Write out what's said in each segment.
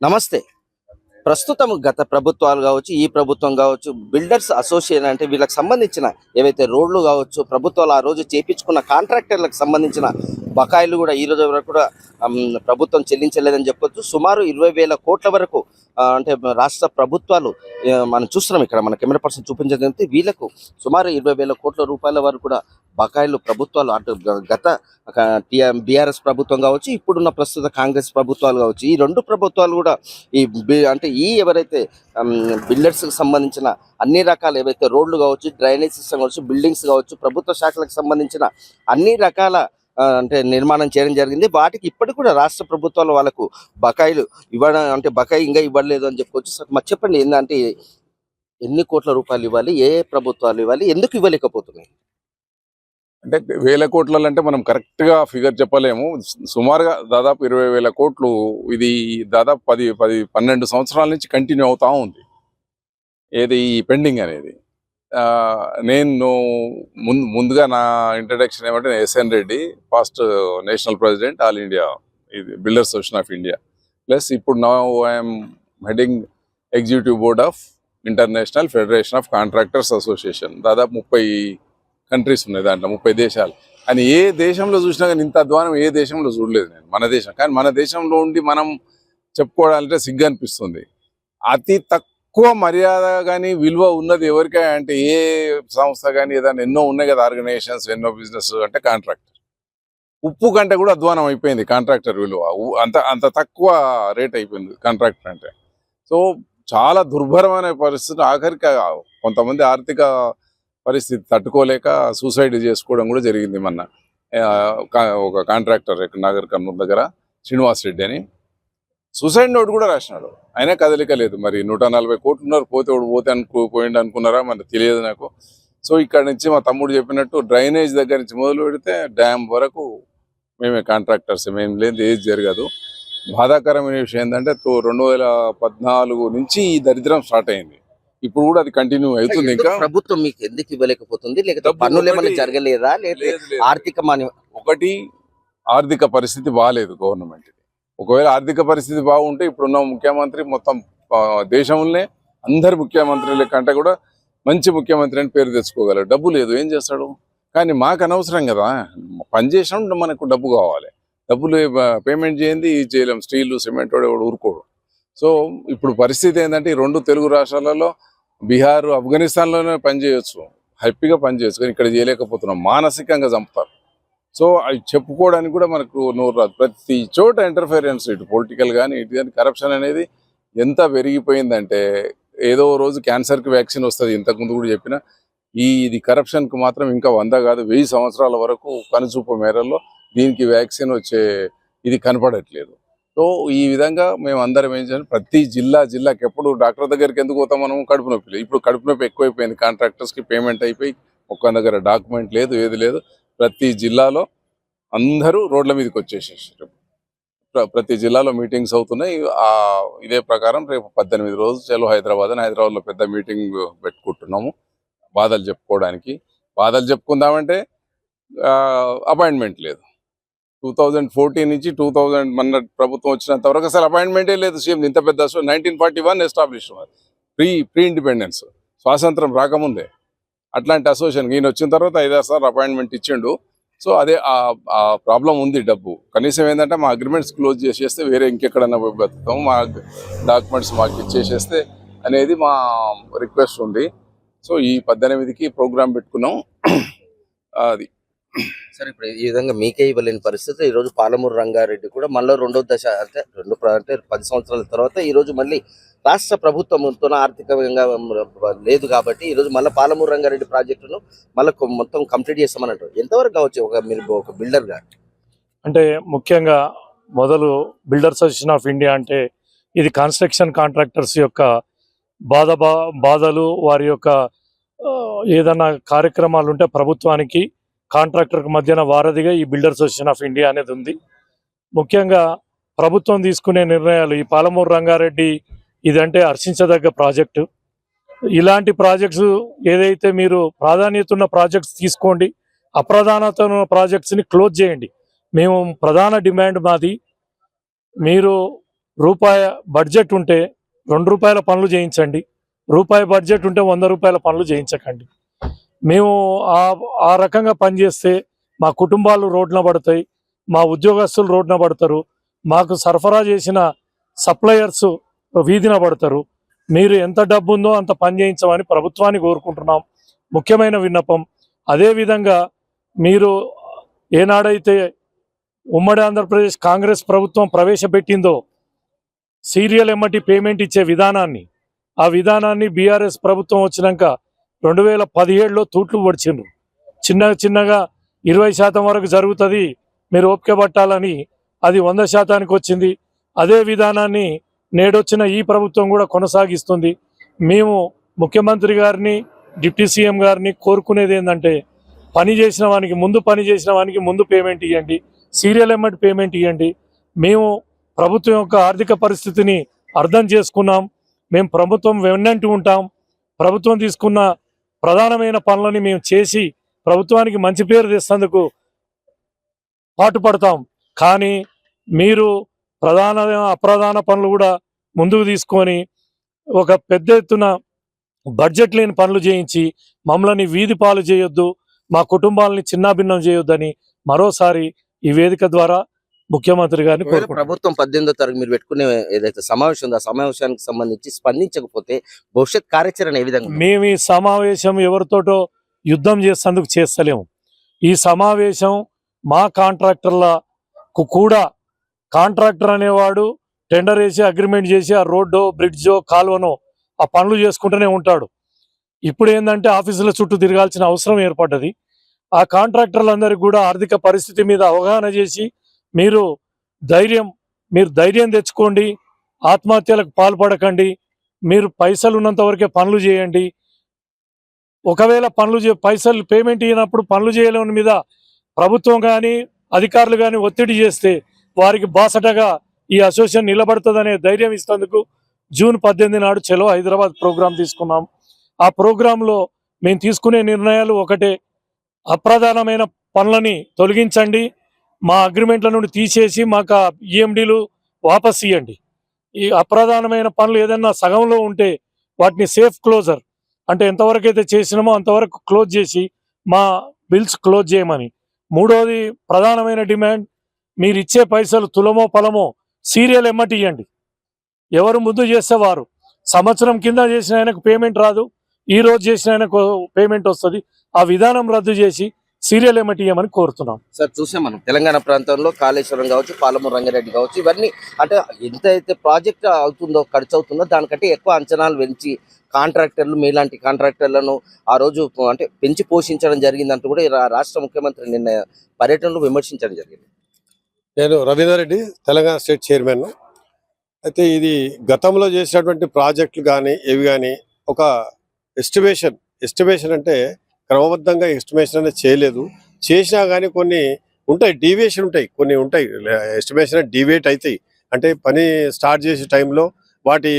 నమస్తే. ప్రస్తుతం గత ప్రభుత్వాలు కావచ్చు, ఈ ప్రభుత్వం కావచ్చు, బిల్డర్స్ అసోసియేషన్ అంటే వీళ్ళకి సంబంధించిన ఏవైతే రోడ్లు కావచ్చు, ప్రభుత్వాలు ఆ రోజు చేపించుకున్న కాంట్రాక్టర్లకు సంబంధించిన బకాయిలు కూడా ఈ రోజు వరకు కూడా ప్రభుత్వం చెల్లించలేదని చెప్పొచ్చు. సుమారు 20,000 కోట్ల వరకు అంటే రాష్ట్ర ప్రభుత్వాలు మనం చూస్తున్నాం, ఇక్కడ మన కెమెరా పర్సన్ చూపించడం వీళ్ళకు సుమారు 20,000 కోట్ల రూపాయల వరకు కూడా బకాయిలు ప్రభుత్వాలు అటు గత బీఆర్ఎస్ ప్రభుత్వం కావచ్చు, ఇప్పుడున్న ప్రస్తుత కాంగ్రెస్ ప్రభుత్వాలు కావచ్చు, ఈ రెండు ప్రభుత్వాలు కూడా అంటే ఎవరైతే బిల్డర్స్కి సంబంధించిన అన్ని రకాల ఏవైతే రోడ్లు కావచ్చు, డ్రైనేజ్ సిస్టమ్ కావచ్చు, బిల్డింగ్స్ కావచ్చు, ప్రభుత్వ శాఖలకు సంబంధించిన అన్ని రకాల అంటే నిర్మాణం చేయడం జరిగింది. వాటికి ఇప్పటికి కూడా రాష్ట్ర ప్రభుత్వాలు వాళ్ళకు బకాయిలు ఇవ్వడం అంటే బకాయి ఇంకా ఇవ్వలేదు అని చెప్పుకోవచ్చు. సార్ మరి చెప్పండి, ఏంటంటే ఎన్ని కోట్ల రూపాయలు ఇవ్వాలి, ఏ ప్రభుత్వాలు ఇవ్వాలి, ఎందుకు ఇవ్వలేకపోతున్నాయి? అంటే వేల కోట్లలో అంటే మనం కరెక్ట్గా ఫిగర్ చెప్పలేము. సుమారుగా దాదాపు 20,000 కోట్లు. ఇది దాదాపు 12 సంవత్సరాల నుంచి కంటిన్యూ అవుతా ఉంది ఏది ఈ పెండింగ్ అనేది. నేను ముందుగా నా ఇంట్రడక్షన్ ఏమంటే SN Reddy, past national president all India ఇది builders association of India, plus ఇప్పుడు now I'm heading executive board of international federation of contractors association. దాదాపు 30 కంట్రీస్ ఉన్నాయి దాంట్లో, 30 దేశాలు. కానీ ఏ దేశంలో చూసినా కానీ ఇంత అధ్వానం ఏ దేశంలో చూడలేదు నేను, మన దేశం. కానీ మన దేశంలో ఉండి మనం చెప్పుకోవాలంటే సిగ్గు అనిపిస్తుంది. అతి తక్కువ మర్యాద కానీ విలువ ఉన్నది ఎవరికా అంటే ఏ సంస్థ కానీ ఏదైనా ఎన్నో ఉన్నాయి కదా ఆర్గనైజేషన్స్, ఎన్నో బిజినెస్ అంటే కాంట్రాక్టర్. ఉప్పు కంటే కూడా అధ్వానం అయిపోయింది కాంట్రాక్టర్ విలువ. అంత తక్కువ రేట్ అయిపోయింది కాంట్రాక్టర్ అంటే. సో చాలా దుర్భరమైన పరిస్థితి. ఆఖరికి కొంతమంది ఆర్థిక పరిస్థితి తట్టుకోలేక సూసైడ్ చేసుకోవడం కూడా జరిగింది. మొన్న ఒక కాంట్రాక్టర్ నాగర్ కర్నూలు దగ్గర శ్రీనివాస్ రెడ్డి అని సూసైడ్ నోట్ కూడా రాసినాడు. అయినా కదలిక లేదు. మరి 140 కోట్లు ఉన్నారు, పోయిండు అనుకున్నారా మరి తెలియదు నాకు. సో ఇక్కడ నుంచి మా తమ్ముడు చెప్పినట్టు డ్రైనేజ్ దగ్గర నుంచి మొదలు పెడితే డ్యామ్ వరకు మేమే కాంట్రాక్టర్స్, మేము లేదు ఏది జరగదు. బాధాకరమైన విషయం ఏంటంటే 2014 నుంచి ఈ దరిద్రం స్టార్ట్ అయింది. ఇప్పుడు కూడా అది కంటిన్యూ అవుతుంది. ఇంకా ప్రభుత్వం మీకు ఎందుకు ఇవ్వలేకపోతుంది? లేకపోతే పన్నులు ఏమైనా జరగలేదా? లేకపోతే ఒకటి ఆర్థిక పరిస్థితి బాగాలేదు గవర్నమెంట్. ఒకవేళ ఆర్థిక పరిస్థితి బాగుంటే ఇప్పుడున్న ముఖ్యమంత్రి మొత్తం దేశంలోనే అందరి ముఖ్యమంత్రుల కంటే కూడా మంచి ముఖ్యమంత్రి అని పేరు తెచ్చుకోగలరు. డబ్బు లేదు, ఏం చేస్తాడు? కానీ మాకు అనవసరం కదా, పని చేసినప్పుడు మనకు డబ్బు కావాలి. డబ్బులు పేమెంట్ చేయండి చేయలేం. స్టీలు సిమెంట్ వాడు ఊరుకోడు. సో ఇప్పుడు పరిస్థితి ఏంటంటే ఈ రెండు తెలుగు రాష్ట్రాలలో బీహార్, ఆఫ్ఘనిస్తాన్లోనే పనిచేయచ్చు, హ్యాపీగా పనిచేయచ్చు. కానీ ఇక్కడ చేయలేకపోతున్నాం, మానసికంగా చంపుతారు. సో అవి చెప్పుకోవడానికి కూడా మనకు నోరు రాదు. ప్రతి చోట ఇంటర్ఫిరెన్స్, ఇటు పొలిటికల్ కానీ ఇటు కానీ కరప్షన్ అనేది ఎంత పెరిగిపోయిందంటే ఏదో రోజు క్యాన్సర్కి వ్యాక్సిన్ వస్తుంది. ఇంతకుముందు కూడా చెప్పిన ఇది కరప్షన్కి మాత్రం ఇంకా 100 కాదు 1000 సంవత్సరాల వరకు కనుచూపు మేరల్లో దీనికి వ్యాక్సిన్ వచ్చే ఇది కనపడట్లేదు. సో ఈ విధంగా మేము అందరం ఏం చేయాలి, ప్రతి జిల్లాకి ఎప్పుడు డాక్టర్ దగ్గరికి ఎందుకు పోతాం మనం? కడుపు నొప్పి. ఇప్పుడు కడుపు నొప్పి ఎక్కువైపోయింది. కాంట్రాక్టర్స్కి పేమెంట్ అయిపోయి ఒక్క దగ్గర డాక్యుమెంట్ లేదు, ఏది లేదు. ప్రతి జిల్లాలో అందరూ రోడ్ల మీదకి వచ్చేసేసారు. ప్రతి జిల్లాలో మీటింగ్స్ అవుతున్నాయి. ఇదే ప్రకారం రేపు 18 రోజులు చలో హైదరాబాద్లో పెద్ద మీటింగ్ పెట్టుకుంటున్నాము బాధలు చెప్పుకోవడానికి. బాధలు చెప్పుకుందామంటే అపాయింట్మెంట్ లేదు. 2014 నుంచి 2000 మన ప్రభుత్వం వచ్చినంత వరకు అసలు అపాయింట్మెంటే లేదు. సీఎం ఇంత పెద్ద 1941 ఎస్టాబ్లిష్ ప్రీ ఇండిపెండెన్స్, స్వాతంత్రం రాకముందే అట్లాంటి అసోసియేషన్ ఈయన వచ్చిన తర్వాత 5-6 సార్లు అపాయింట్మెంట్ ఇచ్చిండు. సో అదే ఆ ప్రాబ్లం ఉంది. డబ్బు కనీసం ఏంటంటే మా అగ్రిమెంట్స్ క్లోజ్ చేసేస్తే వేరే ఇంకెక్కడన్నా బతుకుతాము, మా డాక్యుమెంట్స్ మాకు ఇచ్చేసేస్తే అనేది మా రిక్వెస్ట్ ఉంది. సో ఈ 18కి ప్రోగ్రామ్ పెట్టుకున్నాం. అది సరే, ఇప్పుడు ఈ విధంగా మీకే ఇవ్వలేని పరిస్థితి ఈరోజు పాలమూరు రంగారెడ్డి కూడా మళ్ళీ రెండో దశ అంటే 10 సంవత్సరాల తర్వాత ఈరోజు మళ్ళీ రాష్ట్ర ప్రభుత్వంతో ఆర్థికంగా లేదు కాబట్టి ఈరోజు మళ్ళీ పాలమూరు రంగారెడ్డి ప్రాజెక్టును మళ్ళీ మొత్తం కంప్లీట్ చేస్తామని అంటారు. ఎంతవరకు కావచ్చు మీరు ఒక బిల్డర్గా? అంటే ముఖ్యంగా మొదలు బిల్డర్స్ అసోసియేషన్ ఆఫ్ ఇండియా అంటే ఇది కన్స్ట్రక్షన్ కాంట్రాక్టర్స్ యొక్క బాధలు, వారి యొక్క ఏదైనా కార్యక్రమాలు ఉంటే ప్రభుత్వానికి కాంట్రాక్టర్కి మధ్యన వారధిగా ఈ బిల్డర్స్ అసోసియేషన్ ఆఫ్ ఇండియా అనేది ఉంది. ముఖ్యంగా ప్రభుత్వం తీసుకునే నిర్ణయాలు, ఈ పాలమూరు రంగారెడ్డి ఇదంటే హర్షించదగ్గ ప్రాజెక్టు. ఇలాంటి ప్రాజెక్ట్స్ ఏదైతే మీరు ప్రాధాన్యత ఉన్న ప్రాజెక్ట్స్ తీసుకోండి, అప్రధానత ఉన్న ప్రాజెక్ట్స్ని క్లోజ్ చేయండి. మేము ప్రధాన డిమాండ్ మాది, మీరు రూపాయి బడ్జెట్ ఉంటే ₹2 పనులు చేయించండి, రూపాయి బడ్జెట్ ఉంటే ₹100 పనులు చేయించకండి. మేము ఆ రకంగా పనిచేస్తే మా కుటుంబాలు రోడ్న పడతాయి, మా ఉద్యోగస్తులు రోడ్న పడతారు, మాకు సరఫరా చేసిన సప్లయర్స్ వీధిన పడతారు. మీరు ఎంత డబ్బు ఉందో అంత పని చేయించమని ప్రభుత్వాన్ని కోరుకుంటున్నాం. ముఖ్యమైన విన్నపం. అదేవిధంగా మీరు ఏనాడైతే ఉమ్మడి ఆంధ్రప్రదేశ్ కాంగ్రెస్ ప్రభుత్వం ప్రవేశపెట్టిందో సీరియల్ ఎమ్మటి పేమెంట్ ఇచ్చే విధానాన్ని, ఆ విధానాన్ని బీఆర్ఎస్ ప్రభుత్వం వచ్చినాక 2017లో తూట్లు పడిచిండ్రు. చిన్నగా 20% వరకు జరుగుతుంది, మీరు ఓపిక పట్టాలని, అది 100%కి వచ్చింది. అదే విధానాన్ని నేడొచ్చిన ఈ ప్రభుత్వం కూడా కొనసాగిస్తుంది. మేము ముఖ్యమంత్రి గారిని, డిప్యూటీ సీఎం గారిని కోరుకునేది ఏంటంటే, పని చేసిన వానికి ముందు పేమెంట్ ఇవ్వండి, సీరియల్ ఎమ్మటి పేమెంట్ ఇవ్వండి. మేము ప్రభుత్వం యొక్క ఆర్థిక పరిస్థితిని అర్థం చేసుకున్నాం. మేము ప్రభుత్వం వెన్నంటి ఉంటాం. ప్రభుత్వం తీసుకున్న ప్రధానమైన పనులని మేము చేసి ప్రభుత్వానికి మంచి పేరు తెస్తేందుకు పాటుపడతాం. కానీ మీరు అప్రధాన పనులు కూడా ముందుకు తీసుకొని ఒక పెద్ద ఎత్తున బడ్జెట్ లేని పనులు చేయించి మమ్మల్ని వీధి పాలు చేయొద్దు, మా కుటుంబాలని చిన్నాభిన్నం చేయొద్దని మరోసారి ఈ వేదిక ద్వారా ముఖ్యమంత్రి గారిని ఒకవేళ కోరుకుంటున్నాం. ప్రభుత్వం 18వ తారీఖు మీరు పెట్టుకునే ఏదైతే సమావేశం ఉందో ఆ సమావేశానికి సంబంధించి స్పందించకపోతే భవిష్యత్ కార్యాచరణ ఏ విధంగా ఉంటుంది? మేము ఈ సమావేశం ఎవరితోటో యుద్ధం చేసేందుకు చేస్తలేము. ఈ సమావేశం మా కాంట్రాక్టర్లకు కూడా, కాంట్రాక్టర్ అనేవాడు టెండర్ వేసి అగ్రిమెంట్ చేసి ఆ రోడ్డో బ్రిడ్జో కాలువనో ఆ పనులు చేసుకుంటూనే ఉంటాడు. ఇప్పుడు ఏంటంటే ఆఫీసుల చుట్టూ తిరగాల్సిన అవసరం ఏర్పడ్డది. ఆ కాంట్రాక్టర్లందరికీ కూడా ఆర్థిక పరిస్థితి మీద అవగాహన చేసి మీరు ధైర్యం తెచ్చుకోండి, ఆత్మహత్యలకు పాల్పడకండి, మీరు పైసలు ఉన్నంత వరకే పనులు చేయండి. ఒకవేళ పైసలు పేమెంట్ ఇవ్వనప్పుడు పనులు చేయలేని మీద ప్రభుత్వం కానీ అధికారులు కానీ ఒత్తిడి చేస్తే వారికి బాసటగా ఈ అసోసియేషన్ నిలబడుతుందనే ధైర్యం ఇస్తేందుకు జూన్ 18 నాడు చలో హైదరాబాద్ ప్రోగ్రాం తీసుకున్నాం. ఆ ప్రోగ్రాంలో మేము తీసుకునే నిర్ణయాలు ఒకటే, అప్రధానమైన పనులని తొలగించండి, మా అగ్రిమెంట్ల నుండి తీసేసి మాకు ఈఎండీలు వాపస్ ఇవ్వండి. ఈ అప్రధానమైన పనులు ఏదన్నా సగంలో ఉంటే వాటిని సేఫ్ క్లోజర్ అంటే ఎంతవరకు అయితే చేసినామో అంతవరకు క్లోజ్ చేసి మా బిల్స్ క్లోజ్ చేయమని. మూడోది ప్రధానమైన డిమాండ్, మీరు ఇచ్చే పైసలు తులమో పలమో సీరియల్ ఎమ్మటి ఇవ్వండి. ఎవరు ముందు చేస్తే వారు, సంవత్సరం కింద చేసిన ఆయనకు పేమెంట్ రాదు, ఈ రోజు చేసిన ఆయనకు పేమెంట్ వస్తుంది. ఆ విధానం రద్దు చేసి సీరియల్ ఎమ్మటి ఇవ్వమని కోరుతున్నాం. సార్ చూసాం మనం తెలంగాణ ప్రాంతంలో కాళేశ్వరం కావచ్చు, పాలమూరు రంగారెడ్డి కావచ్చు, ఇవన్నీ అంటే ఎంత అయితే ప్రాజెక్ట్ అవుతుందో ఖర్చు అవుతుందో దానికంటే ఎక్కువ అంచనాలు పెంచి కాంట్రాక్టర్లు మీలాంటి కాంట్రాక్టర్లను ఆ రోజు అంటే పెంచి పోషించడం జరిగిందంటూ కూడా ఈ రాష్ట్ర ముఖ్యమంత్రి నిన్న పర్యటనలో విమర్శించడం జరిగింది. నేను రవీందర్ రెడ్డి, తెలంగాణ స్టేట్ చైర్మన్. అయితే ఇది గతంలో చేసినటువంటి ప్రాజెక్టులు కానీ ఇవి కానీ ఒక ఎస్టిమేషన్ అంటే క్రమబద్ధంగా ఎస్టిమేషన్ అనేది చేయలేదు. చేసినా కానీ కొన్ని ఉంటాయి, డీవియేషన్ ఉంటాయి, కొన్ని ఉంటాయి. ఎస్టిమేషన్ డీవియేట్ అవుతాయి. అంటే పని స్టార్ట్ చేసే టైంలో వాటి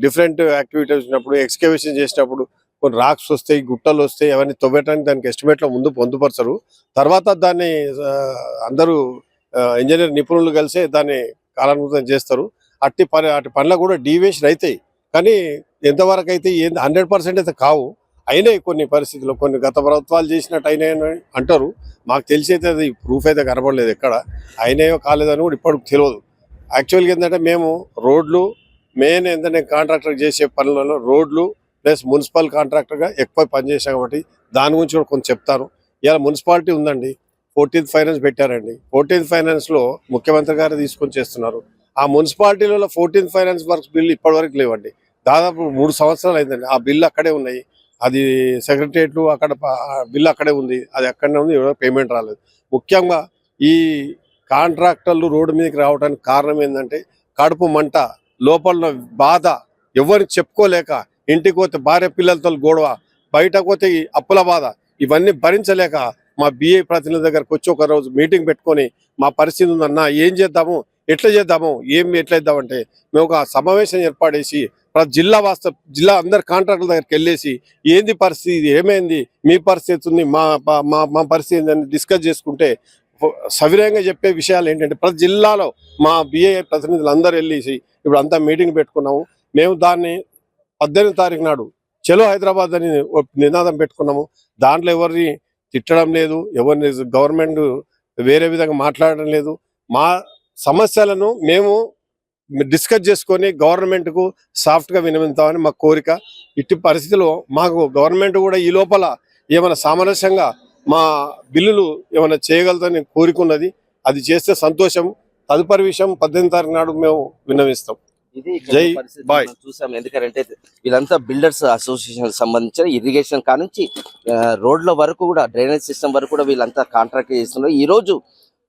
డిఫరెంట్ యాక్టివిటీస్ ఉన్నప్పుడు, ఎక్స్కవేషన్ చేసినప్పుడు కొన్ని రాక్స్ వస్తాయి, గుట్టలు వస్తాయి, అవన్నీ తవ్వటానికి దానికి ఎస్టిమేట్లో ముందు పొందుపరచరు. తర్వాత దాన్ని అందరూ ఇంజనీర్ నిపుణులు కలిసి దాన్ని కాలానుగుతం చేస్తారు. అట్టి పనులు కూడా డీవియేషన్ అవుతాయి. కానీ ఎంతవరకు అయితే 100% అయితే కావు. అయినాయి కొన్ని పరిస్థితుల్లో, కొన్ని గత ప్రభుత్వాలు చేసినట్టు అయినాయని అంటారు. మాకు తెలిసి అయితే అది ప్రూఫ్ అయితే కనబడలేదు ఎక్కడ అయినాయో కాలేదని కూడా ఇప్పటికి తెలియదు. యాక్చువల్గా ఏంటంటే మేము రోడ్లు మెయిన్ ఏంటంటే కాంట్రాక్టర్ చేసే పనులలో రోడ్లు ప్లస్ మున్సిపల్ కాంట్రాక్టర్గా ఎక్కువ పనిచేసాం కాబట్టి దాని గురించి కూడా కొంచెం చెప్తాను. ఇలా మున్సిపాలిటీ ఉందండి, 14th ఫైనాన్స్ పెట్టారండి. 14th ఫైనాన్స్లో ముఖ్యమంత్రి గారు తీసుకొని చేస్తున్నారు. ఆ మున్సిపాలిటీలలో 14th ఫైనాన్స్ వర్క్స్ బిల్లు ఇప్పటివరకు లేవండి. దాదాపు 3 సంవత్సరాలు అయిందండి. ఆ బిల్లు అక్కడే ఉన్నాయి. అది సెక్రటరియట్లు అక్కడ బిల్లు అక్కడే ఉంది, అది అక్కడనే ఉంది, ఎవరో పేమెంట్ రాలేదు. ముఖ్యంగా ఈ కాంట్రాక్టర్లు రోడ్డు మీదకి రావడానికి కారణం ఏంటంటే కడుపు మంట, లోపల బాధ, ఎవరికి చెప్పుకోలేక, ఇంటికి పోతే భార్య పిల్లలతో గొడవ, బయటకు పోతే అప్పుల బాధ, ఇవన్నీ భరించలేక మా బిఏ ప్రతినిధి దగ్గరకు వచ్చి ఒక రోజు మీటింగ్ పెట్టుకొని మా పరిస్థితి ఉందన్నా, ఏం చేద్దాము, ఎట్లా చేద్దాము, ఎట్లా చేద్దామంటే మేము ఒక సమావేశం ఏర్పాటేసి ప్రతి జిల్లా అందరు కాంట్రాక్టుల దగ్గరికి వెళ్ళేసి ఏంది పరిస్థితి, ఏమైంది, మీ పరిస్థితి ఉంది, మా పరిస్థితి ఏందని డిస్కస్ చేసుకుంటే సవినయంగా చెప్పే విషయాలు ఏంటంటే ప్రతి జిల్లాలో మా బిఏ ప్రతినిధులు అందరూ వెళ్ళేసి ఇప్పుడు అంతా మీటింగ్ పెట్టుకున్నాము. మేము దాన్ని 18 తారీఖు నాడు చలో హైదరాబాద్ అని ఒక నినాదం పెట్టుకున్నాము. దాంట్లో ఎవరిని తిట్టడం లేదు, ఎవరిని గవర్నమెంట్ వేరే విధంగా మాట్లాడడం లేదు. మా సమస్యలను మేము డిస్కస్ చేసుకొని గవర్నమెంట్కు సాఫ్ట్గా వినమిస్తామని మా కోరిక. ఇట్టి పరిస్థితిలో మాకు గవర్నమెంట్ కూడా ఈ లోపల ఏమైనా సామరస్యంగా మా బిల్లులు ఏమైనా చేయగలుగుతామని కోరుకున్నది. అది చేస్తే సంతోషం. తదుపరి విషయం 18 తారీఖు నాడు మేము విన్నవిస్తాం. ఇది జై పరిస్థితి బాయ్. మనం చూసాం. ఎందుకంటే వీళ్ళంతా బిల్డర్స్ అసోసియేషన్ సంబంధించిన ఇరిగేషన్ కానుంచి రోడ్ల వరకు కూడా డ్రైనేజ్ సిస్టమ్ వరకు కూడా వీళ్ళంతా కాంట్రాక్ట్ చేస్తున్నారు. ఈ రోజు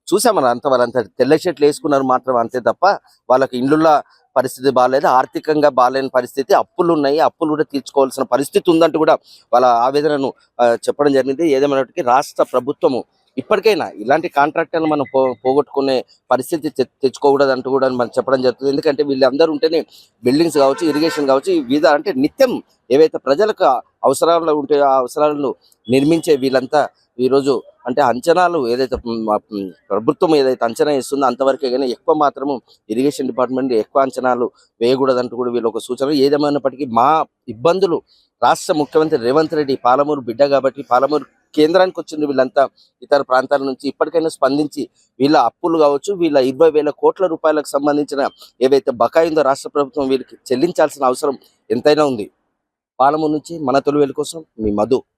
చూసాం మనం అంతా వాళ్ళంతా తెల్ల షర్ట్లు వేసుకున్నారు మాత్రం, అంతే తప్ప వాళ్ళకి ఇండ్ల పరిస్థితి బాగాలేదు, ఆర్థికంగా బాగాలేని పరిస్థితి, అప్పులు ఉన్నాయి, అప్పులు కూడా తీర్చుకోవాల్సిన పరిస్థితి ఉందంటూ కూడా వాళ్ళ ఆవేదనను చెప్పడం జరిగింది. ఏదేమైనప్పటికీ రాష్ట్ర ప్రభుత్వము ఇప్పటికైనా ఇలాంటి కాంట్రాక్టర్లు మనం పోగొట్టుకునే పరిస్థితి తెచ్చుకోకూడదు అంటూ కూడా మనం చెప్పడం జరుగుతుంది. ఎందుకంటే వీళ్ళందరూ ఉంటేనే బిల్డింగ్స్ కావచ్చు, ఇరిగేషన్ కావచ్చు, వివిధ అంటే నిత్యం ఏవైతే ప్రజలకు అవసరాలు ఉంటాయో ఆ అవసరాలను నిర్మించే వీళ్ళంతా ఈరోజు అంటే అంచనాలు ఏదైతే ప్రభుత్వం ఏదైతే అంచనా ఇస్తుందో అంతవరకే, కానీ ఎక్కువ మాత్రము ఇరిగేషన్ డిపార్ట్మెంట్ ఎక్కువ అంచనాలు వేయకూడదంటూ కూడా వీళ్ళు ఒక సూచన. ఏదేమైనప్పటికీ మా ఇబ్బందులు రాష్ట్ర ముఖ్యమంత్రి రేవంత్ రెడ్డి పాలమూరు బిడ్డ కాబట్టి పాలమూరు కేంద్రానికి వచ్చింది వీళ్ళంతా ఇతర ప్రాంతాల నుంచి, ఇప్పటికైనా స్పందించి వీళ్ళ అప్పులు కావచ్చు, వీళ్ళ 20,000 కోట్ల రూపాయలకు సంబంధించిన ఏవైతే బకాయి ఉందో రాష్ట్ర ప్రభుత్వం వీళ్ళకి చెల్లించాల్సిన అవసరం ఎంతైనా ఉంది. పాలమూరు నుంచి మన తొలి వెలుగు కోసం మీ మధు.